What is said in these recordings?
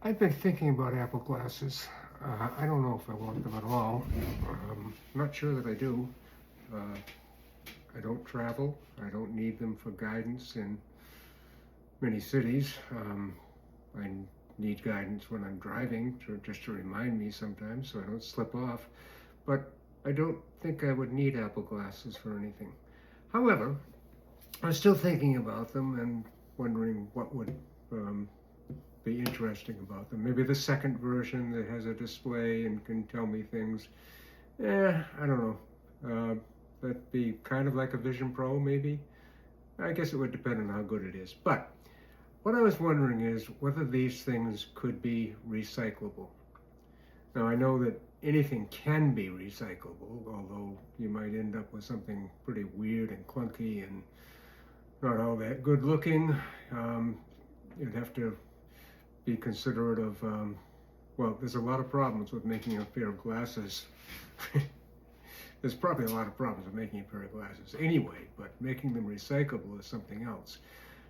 I've been thinking about Apple glasses. I don't know if I want them at all. Not sure that I do. Uh, I don't travel. I don't need them for guidance in many cities. I need guidance when I'm driving, just to remind me sometimes so I don't slip off. But I don't think I would need Apple glasses for anything. However, I'm still thinking about them and wondering what would um, be interesting about them. Maybe the second version that has a display and can tell me things. I don't know. That'd be kind of like a Vision Pro, maybe. I guess it would depend on how good it is. But what I was wondering is whether these things could be recyclable. Now, I know that anything can be recyclable, although you might end up with something pretty weird and clunky and not all that good looking. You'd have to be considerate of, well, there's a lot of problems with making a pair of glasses. There's probably a lot of problems with making a pair of glasses anyway, but making them recyclable is something else.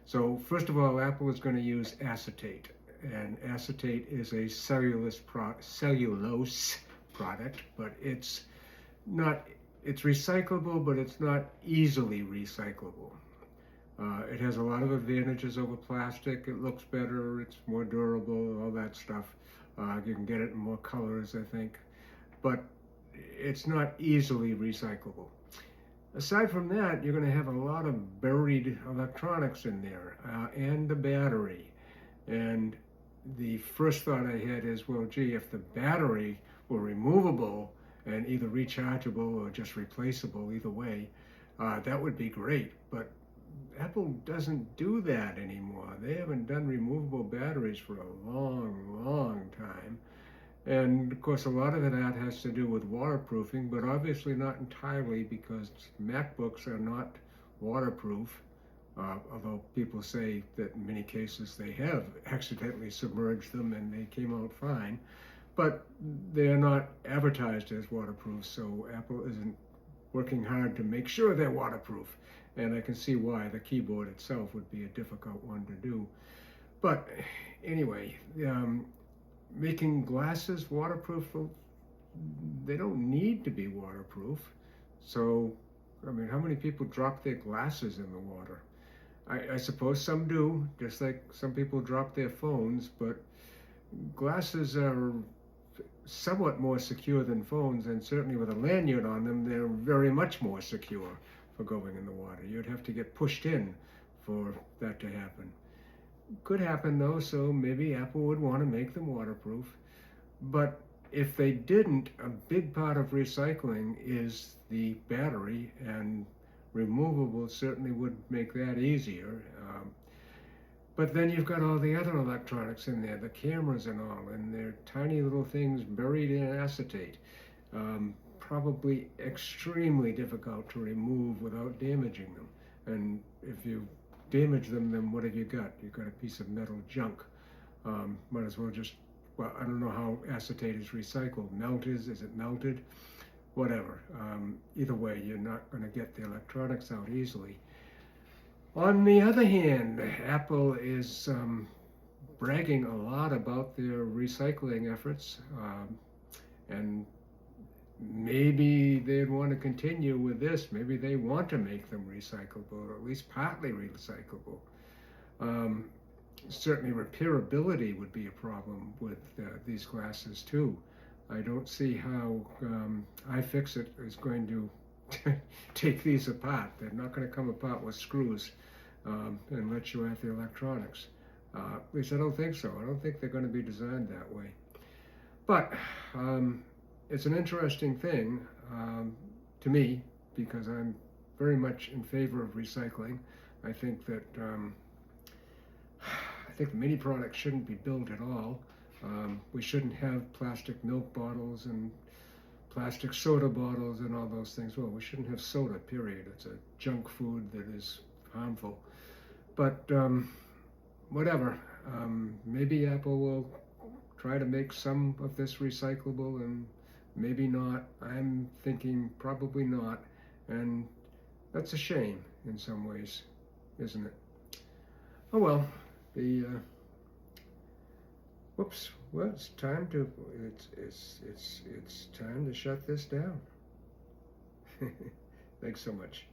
So first of all, Apple is going to use acetate, and acetate is a cellulose product, but it's recyclable, but it's not easily recyclable. It has a lot of advantages over plastic. It looks better, it's more durable, all that stuff. You can get it in more colors, I think, but it's not easily recyclable. Aside from that, you're going to have a lot of buried electronics in there, and the battery. And the first thought I had is, well, gee, if the battery were removable and either rechargeable or just replaceable, either way, that would be great. But Apple doesn't do that anymore. They haven't done removable batteries for a long, long time. And of course, a lot of that has to do with waterproofing, but obviously not entirely, because MacBooks are not waterproof, although people say that in many cases they have accidentally submerged them and they came out fine. But they are not advertised as waterproof, so Apple isn't working hard to make sure they're waterproof. And I can see why the keyboard itself would be a difficult one to do. But anyway, making glasses waterproof, they don't need to be waterproof. So, I mean, how many people drop their glasses in the water? I suppose some do, just like some people drop their phones, but glasses are somewhat more secure than phones, and certainly with a lanyard on them, they're very much more secure for going in the water. You'd have to get pushed in for that to happen. Could happen though, so maybe Apple would want to make them waterproof. But if they didn't, a big part of recycling is the battery, and removable certainly would make that easier. But then you've got all the other electronics in there, the cameras and all, and they're tiny little things buried in acetate. Probably extremely difficult to remove without damaging them. And if you damage them, then what have you got? You've got a piece of metal junk. Might as well just, well, I don't know how acetate is recycled. Is it melted? Whatever. Either way, you're not going to get the electronics out easily. On the other hand, Apple is bragging a lot about their recycling efforts, and maybe they'd want to continue with this. Maybe they want to make them recyclable, or at least partly recyclable. Certainly repairability would be a problem with these glasses too. I don't see how iFixit is going to take these apart. They're not going to come apart with screws and let you at the electronics. At least I don't think so. I don't think they're going to be designed that way. But it's an interesting thing to me, because I'm very much in favor of recycling. I think that many products shouldn't be built at all. We shouldn't have plastic milk bottles and plastic soda bottles and all those things. Well, we shouldn't have soda, period. It's a junk food that is harmful. But whatever. Maybe Apple will try to make some of this recyclable, and maybe not. I'm thinking probably not. And that's a shame in some ways, isn't it? Oh well. Whoops. Well, it's time to it's time to shut this down. Thanks so much.